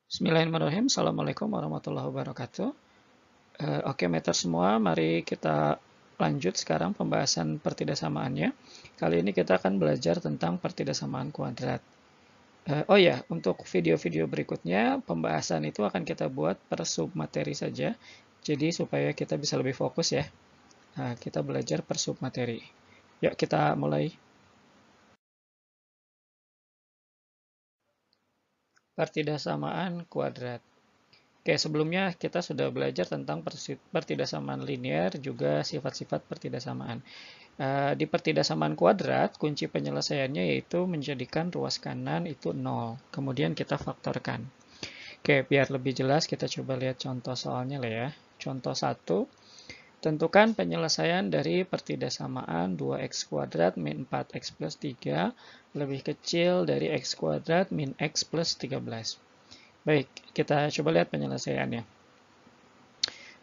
Bismillahirrahmanirrahim. Assalamualaikum warahmatullahi wabarakatuh. Oke, meter semua, mari kita lanjut sekarang pembahasan pertidasamaannya. Kali ini kita akan belajar tentang pertidasamaan kuadrat. Oh ya, untuk video-video berikutnya, pembahasan itu akan kita buat per submateri saja. Jadi supaya kita bisa lebih fokus ya. Kita belajar per submateri. Yuk kita mulai. Pertidasamaan kuadrat. Oke, sebelumnya kita sudah belajar tentang pertidasamaan linear, juga sifat-sifat pertidasamaan. Di pertidasamaan kuadrat, kunci penyelesaiannya yaitu menjadikan ruas kanan itu 0. Kemudian kita faktorkan. Oke, biar lebih jelas kita coba lihat contoh soalnya lah ya. Contoh 1, tentukan penyelesaian dari pertidasamaan 2x kuadrat min 4x plus 3 lebih kecil dari x kuadrat min x plus 13. Baik, kita coba lihat penyelesaiannya.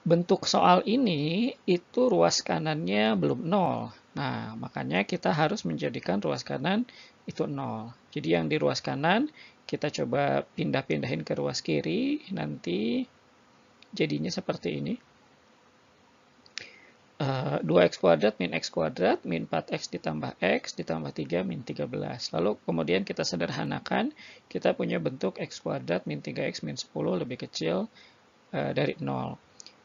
Bentuk soal ini itu ruas kanannya belum 0. Nah, makanya kita harus menjadikan ruas kanan itu 0. Jadi yang di ruas kanan kita coba pindah-pindahin ke ruas kiri, nanti jadinya seperti ini. 2x kuadrat min x kuadrat min 4x ditambah x ditambah 3 min 13. Lalu kemudian kita sederhanakan, kita punya bentuk x kuadrat min 3x min 10 lebih kecil dari 0.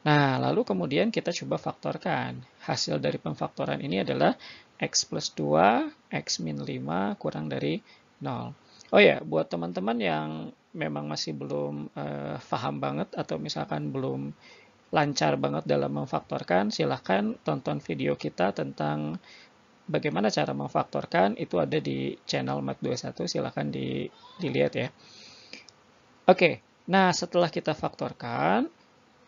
Nah, lalu kemudian kita coba faktorkan. Hasil dari pemfaktoran ini adalah x plus 2, x min 5 kurang dari 0. Oh ya, buat teman-teman yang memang masih belum paham banget atau misalkan belum lancar banget dalam memfaktorkan, silahkan tonton video kita tentang bagaimana cara memfaktorkan. Itu ada di channel Mat21, silahkan dilihat ya. Oke, nah setelah kita faktorkan,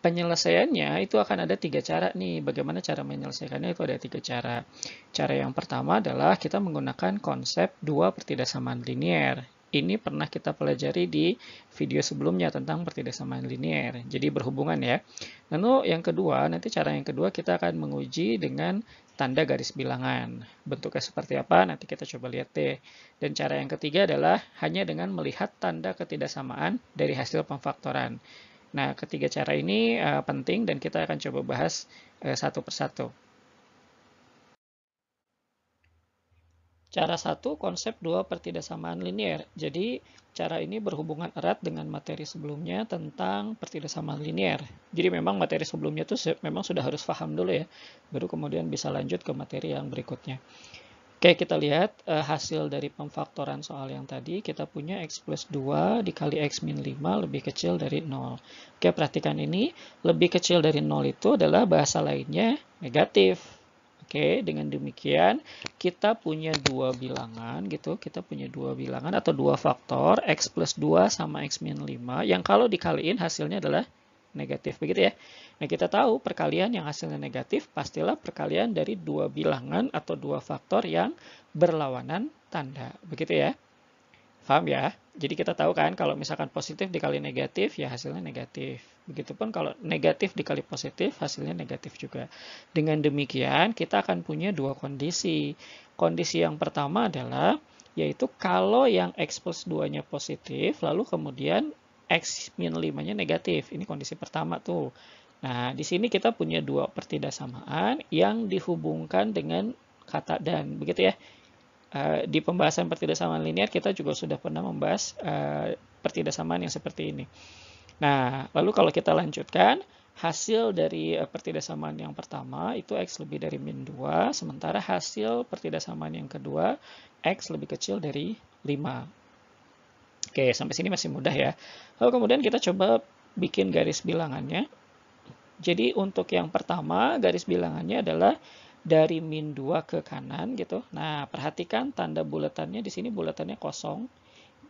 penyelesaiannya itu akan ada 3 cara nih. Bagaimana cara menyelesaikannya itu ada 3 cara. Cara yang pertama adalah kita menggunakan konsep dua pertidasamaan linier. Ini pernah kita pelajari di video sebelumnya tentang pertidasamaan linier. Jadi berhubungan ya. Lalu yang kedua, nanti cara yang kedua kita akan menguji dengan tanda garis bilangan. Bentuknya seperti apa? Nanti kita coba lihat deh. Dan cara yang ketiga adalah hanya dengan melihat tanda ketidaksamaan dari hasil pemfaktoran. Nah, ketiga cara ini penting dan kita akan coba bahas satu persatu. Cara satu, konsep dua pertidasamaan linier. Jadi, cara ini berhubungan erat dengan materi sebelumnya tentang pertidasamaan linier. Jadi, memang materi sebelumnya itu memang sudah harus paham dulu ya, baru kemudian bisa lanjut ke materi yang berikutnya. Oke, kita lihat hasil dari pemfaktoran soal yang tadi. Kita punya x plus 2 dikali x min 5 lebih kecil dari 0. Oke, perhatikan ini. Lebih kecil dari 0 itu adalah bahasa lainnya negatif. Oke, dengan demikian kita punya dua bilangan gitu. Kita punya dua bilangan atau dua faktor x plus 2 sama x min 5 yang kalau dikaliin hasilnya adalah negatif. Begitu ya. Nah, kita tahu perkalian yang hasilnya negatif pastilah perkalian dari dua bilangan atau dua faktor yang berlawanan tanda. Begitu ya. Paham ya? Jadi kita tahu kan kalau misalkan positif dikali negatif ya hasilnya negatif. Begitupun kalau negatif dikali positif hasilnya negatif juga. Dengan demikian kita akan punya dua kondisi. Kondisi yang pertama adalah yaitu kalau yang x plus 2-nya positif lalu kemudian x min 5-nya negatif. Ini kondisi pertama tuh. Nah, di sini kita punya dua pertidasamaan yang dihubungkan dengan kata dan. Begitu ya. Di pembahasan pertidasamaan linear kita juga sudah pernah membahas pertidasamaan yang seperti ini. Nah, lalu kalau kita lanjutkan, hasil dari pertidasamaan yang pertama itu x lebih dari min 2, sementara hasil pertidasamaan yang kedua x lebih kecil dari 5. Oke, sampai sini masih mudah ya. Lalu kemudian kita coba bikin garis bilangannya. Jadi untuk yang pertama, garis bilangannya adalah dari min 2 ke kanan gitu. Nah, perhatikan tanda bulatannya di sini bulatannya kosong.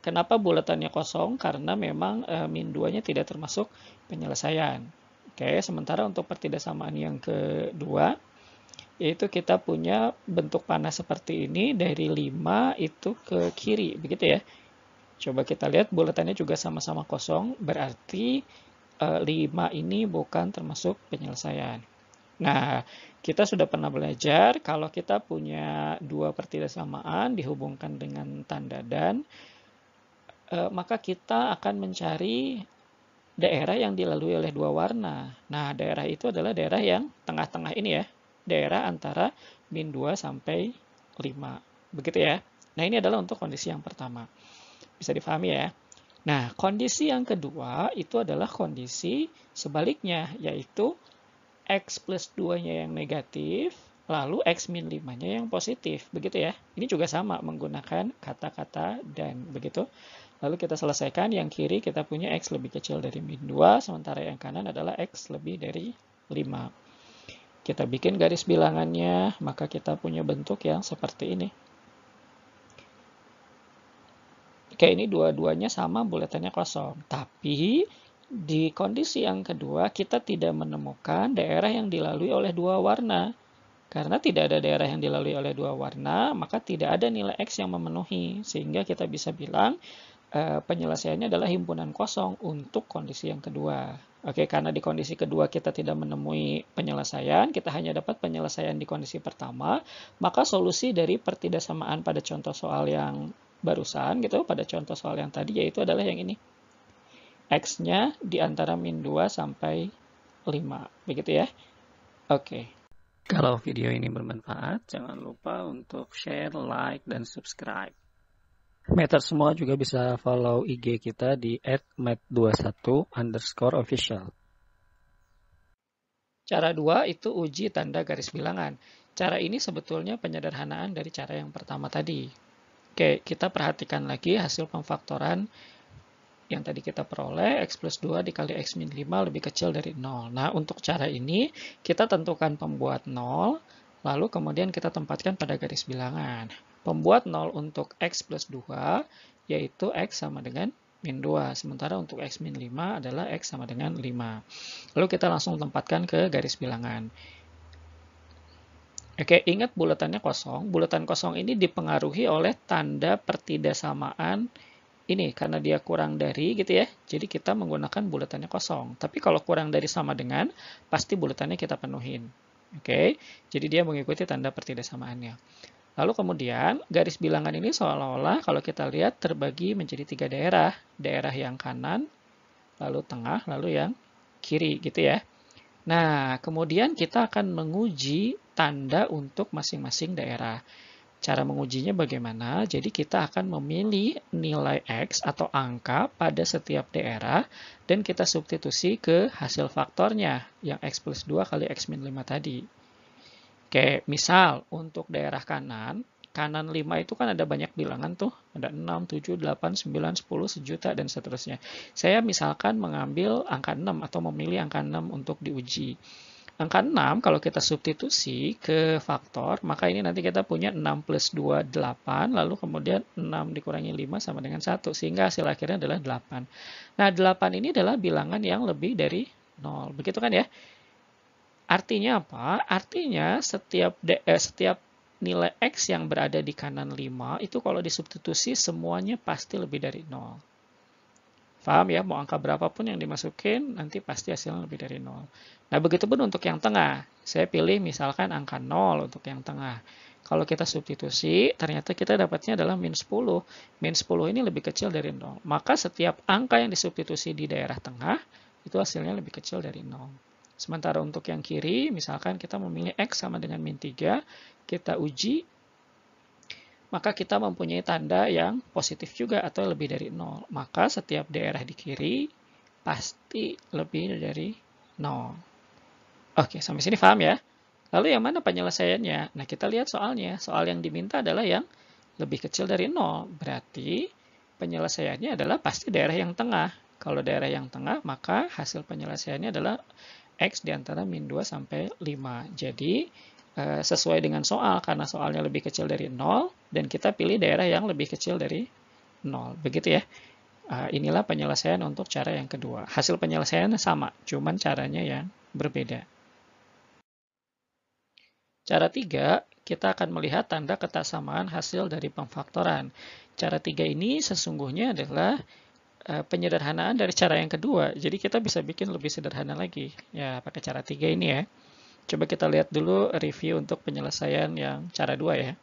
Kenapa bulatannya kosong? Karena memang min 2-nya tidak termasuk penyelesaian. Oke, sementara untuk pertidasamaan yang kedua, yaitu kita punya bentuk panah seperti ini dari 5 itu ke kiri, begitu ya. Coba kita lihat bulatannya juga sama-sama kosong, berarti 5 ini bukan termasuk penyelesaian. Nah, kita sudah pernah belajar kalau kita punya dua pertidasamaan dihubungkan dengan tanda dan, maka kita akan mencari daerah yang dilalui oleh dua warna. Nah, daerah itu adalah daerah yang tengah-tengah ini ya. Daerah antara min 2 sampai 5. Begitu ya. Nah, ini adalah untuk kondisi yang pertama. Bisa difahami ya. Nah, kondisi yang kedua itu adalah kondisi sebaliknya, yaitu X plus 2-nya yang negatif, lalu X min 5-nya yang positif. Begitu ya. Ini juga sama menggunakan kata-kata dan begitu. Lalu kita selesaikan, yang kiri kita punya X lebih kecil dari min 2, sementara yang kanan adalah X lebih dari 5. Kita bikin garis bilangannya, maka kita punya bentuk yang seperti ini. Oke, ini dua-duanya sama, buletannya kosong. Tapi di kondisi yang kedua, kita tidak menemukan daerah yang dilalui oleh dua warna. Karena tidak ada daerah yang dilalui oleh dua warna, maka tidak ada nilai X yang memenuhi. Sehingga kita bisa bilang penyelesaiannya adalah himpunan kosong untuk kondisi yang kedua. Oke, karena di kondisi kedua kita tidak menemui penyelesaian, kita hanya dapat penyelesaian di kondisi pertama, maka solusi dari pertidaksamaan pada contoh soal yang barusan, gitu, pada contoh soal yang tadi, yaitu adalah yang ini. X-nya di antara min 2 sampai 5. Begitu ya. Oke. Kalau video ini bermanfaat, jangan lupa untuk share, like, dan subscribe. Meter semua juga bisa follow IG kita di @met21_official. Cara 2 itu uji tanda garis bilangan. Cara ini sebetulnya penyederhanaan dari cara yang pertama tadi. Oke, kita perhatikan lagi hasil pemfaktoran yang tadi kita peroleh, X plus 2 dikali X min 5 lebih kecil dari 0. Nah, untuk cara ini, kita tentukan pembuat 0, lalu kemudian kita tempatkan pada garis bilangan. Pembuat 0 untuk X plus 2, yaitu X sama dengan min 2. Sementara untuk X min 5 adalah X sama dengan 5. Lalu kita langsung tempatkan ke garis bilangan. Oke, ingat buletannya kosong. Bulatan kosong ini dipengaruhi oleh tanda pertidaksamaan ini, karena dia kurang dari gitu ya. Jadi kita menggunakan buletannya kosong. Tapi kalau kurang dari sama dengan, pasti buletannya kita penuhin. Oke, jadi dia mengikuti tanda pertidaksamaannya. Lalu kemudian garis bilangan ini seolah-olah kalau kita lihat terbagi menjadi 3 daerah. Daerah yang kanan, lalu tengah, lalu yang kiri gitu ya. Nah, kemudian kita akan menguji tanda untuk masing-masing daerah. Cara mengujinya bagaimana? Jadi kita akan memilih nilai X atau angka pada setiap daerah dan kita substitusi ke hasil faktornya yang X plus 2 kali X min 5 tadi. Oke, misal untuk daerah kanan 5 itu kan ada banyak bilangan tuh, ada 6, 7, 8, 9, 10, sejuta, dan seterusnya. Saya misalkan mengambil angka 6 atau memilih angka 6 untuk diuji. Angka 6 kalau kita substitusi ke faktor, maka ini nanti kita punya 6 plus 2, 8, lalu kemudian 6 dikurangi 5 sama dengan 1, sehingga hasil akhirnya adalah 8. Nah, 8 ini adalah bilangan yang lebih dari 0. Begitu kan ya? Artinya apa? Artinya setiap nilai X yang berada di kanan 5 itu kalau disubstitusi semuanya pasti lebih dari 0. Paham ya? Mau angka berapapun yang dimasukin, nanti pasti hasilnya lebih dari 0. Nah, begitu pun untuk yang tengah. Saya pilih misalkan angka 0 untuk yang tengah. Kalau kita substitusi, ternyata kita dapatnya adalah min 10. Min 10 ini lebih kecil dari 0. Maka setiap angka yang disubstitusi di daerah tengah, itu hasilnya lebih kecil dari 0. Sementara untuk yang kiri, misalkan kita memilih X sama dengan min 3, kita uji, maka kita mempunyai tanda yang positif juga atau lebih dari 0. Maka setiap daerah di kiri pasti lebih dari 0. Oke, sampai sini paham ya? Lalu yang mana penyelesaiannya? Nah, kita lihat soalnya. Soal yang diminta adalah yang lebih kecil dari 0. Berarti penyelesaiannya adalah pasti daerah yang tengah. Kalau daerah yang tengah, maka hasil penyelesaiannya adalah X di antara min 2 sampai 5. Jadi, sesuai dengan soal, karena soalnya lebih kecil dari 0, dan kita pilih daerah yang lebih kecil dari 0. Begitu ya. Inilah penyelesaian untuk cara yang kedua. Hasil penyelesaiannya sama, cuman caranya yang berbeda. Cara 3, kita akan melihat tanda ketersamaan hasil dari pemfaktoran. Cara 3 ini sesungguhnya adalah penyederhanaan dari cara yang kedua. Jadi kita bisa bikin lebih sederhana lagi. Ya, pakai cara 3 ini ya. Coba kita lihat dulu review untuk penyelesaian yang cara 2 ya.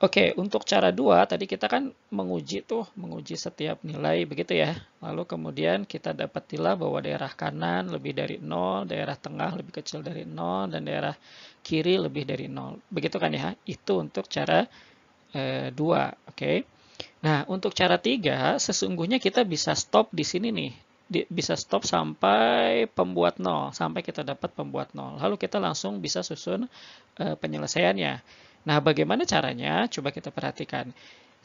Oke, untuk cara 2 tadi kita kan menguji setiap nilai begitu ya. Lalu kemudian kita dapatilah bahwa daerah kanan lebih dari 0, daerah tengah lebih kecil dari 0, dan daerah kiri lebih dari 0. Begitu kan ya? Itu untuk cara 2, oke. Nah, untuk cara 3, sesungguhnya kita bisa stop di sini nih. Bisa stop sampai pembuat 0, sampai kita dapat pembuat 0. Lalu kita langsung bisa susun penyelesaiannya. Nah, bagaimana caranya? Coba kita perhatikan.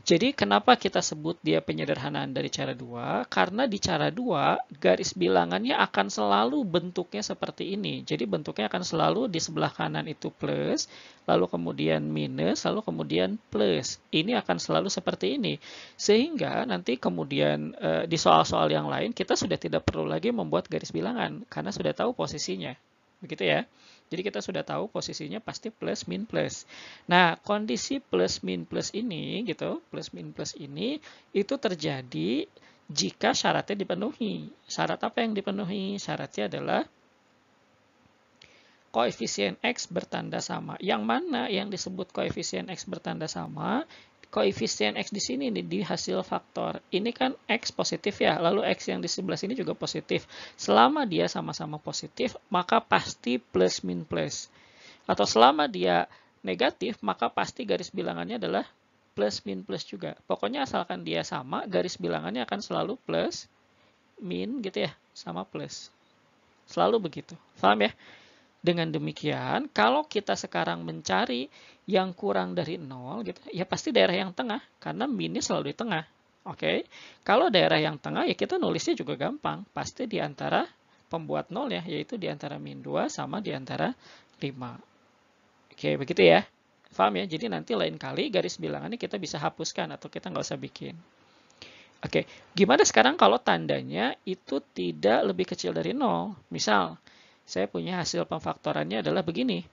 Jadi kenapa kita sebut dia penyederhanaan dari cara 2? Karena di cara 2, garis bilangannya akan selalu bentuknya seperti ini. Jadi bentuknya akan selalu di sebelah kanan itu plus, lalu kemudian minus, lalu kemudian plus. Ini akan selalu seperti ini. Sehingga nanti kemudian di soal-soal yang lain, kita sudah tidak perlu lagi membuat garis bilangan, karena sudah tahu posisinya. Begitu ya. Jadi kita sudah tahu posisinya pasti plus min plus. Nah, kondisi plus min plus ini gitu, plus min plus ini itu terjadi jika syaratnya dipenuhi. Syarat apa yang dipenuhi? Syaratnya adalah koefisien X bertanda sama. Yang mana yang disebut koefisien X bertanda sama? Koefisien X di sini nih, di hasil faktor. Ini kan X positif ya, lalu X yang di sebelah sini juga positif. Selama dia sama-sama positif, maka pasti plus min plus. Atau selama dia negatif, maka pasti garis bilangannya adalah plus min plus juga. Pokoknya asalkan dia sama, garis bilangannya akan selalu plus, min gitu ya, sama plus. Selalu begitu. Paham ya? Dengan demikian, kalau kita sekarang mencari yang kurang dari 0, gitu, ya pasti daerah yang tengah, karena minnya selalu di tengah. Oke, kalau daerah yang tengah, ya kita nulisnya juga gampang. Pasti di antara pembuat 0 ya, yaitu di antara min 2 sama di antara 5. Oke, begitu ya. Paham ya? Jadi nanti lain kali garis bilangannya kita bisa hapuskan atau kita nggak usah bikin. Oke, gimana sekarang kalau tandanya itu tidak lebih kecil dari 0? Misal, saya punya hasil pemfaktorannya adalah begini.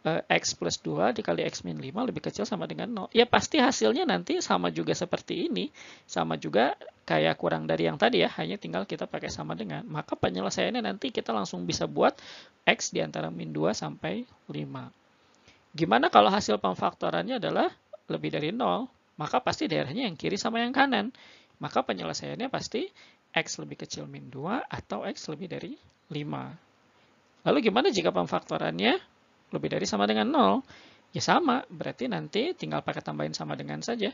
X plus 2 dikali X min 5 lebih kecil sama dengan 0. Ya pasti hasilnya nanti sama juga seperti ini. Sama juga kayak kurang dari yang tadi ya. Hanya tinggal kita pakai sama dengan. Maka penyelesaiannya nanti kita langsung bisa buat X di antara min 2 sampai 5. Gimana kalau hasil pemfaktorannya adalah lebih dari 0? Maka pasti daerahnya yang kiri sama yang kanan. Maka penyelesaiannya pasti X lebih kecil min 2 atau X lebih dari 5. Lalu gimana jika pemfaktorannya lebih dari sama dengan 0? Ya sama, berarti nanti tinggal pakai tambahin sama dengan saja.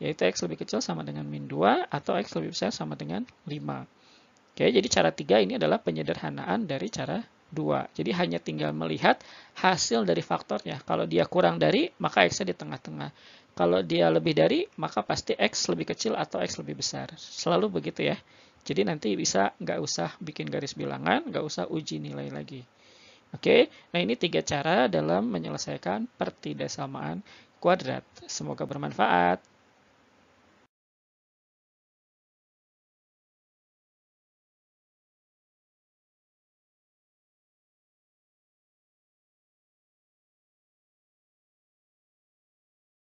Yaitu X lebih kecil sama dengan min 2 atau X lebih besar sama dengan 5. Oke, jadi cara 3 ini adalah penyederhanaan dari cara 2. Jadi hanya tinggal melihat hasil dari faktornya. Kalau dia kurang dari, maka X-nya di tengah-tengah. Kalau dia lebih dari, maka pasti X lebih kecil atau X lebih besar. Selalu begitu ya. Jadi nanti bisa nggak usah bikin garis bilangan, nggak usah uji nilai lagi. Oke, nah ini 3 cara dalam menyelesaikan pertidaksamaan kuadrat. Semoga bermanfaat.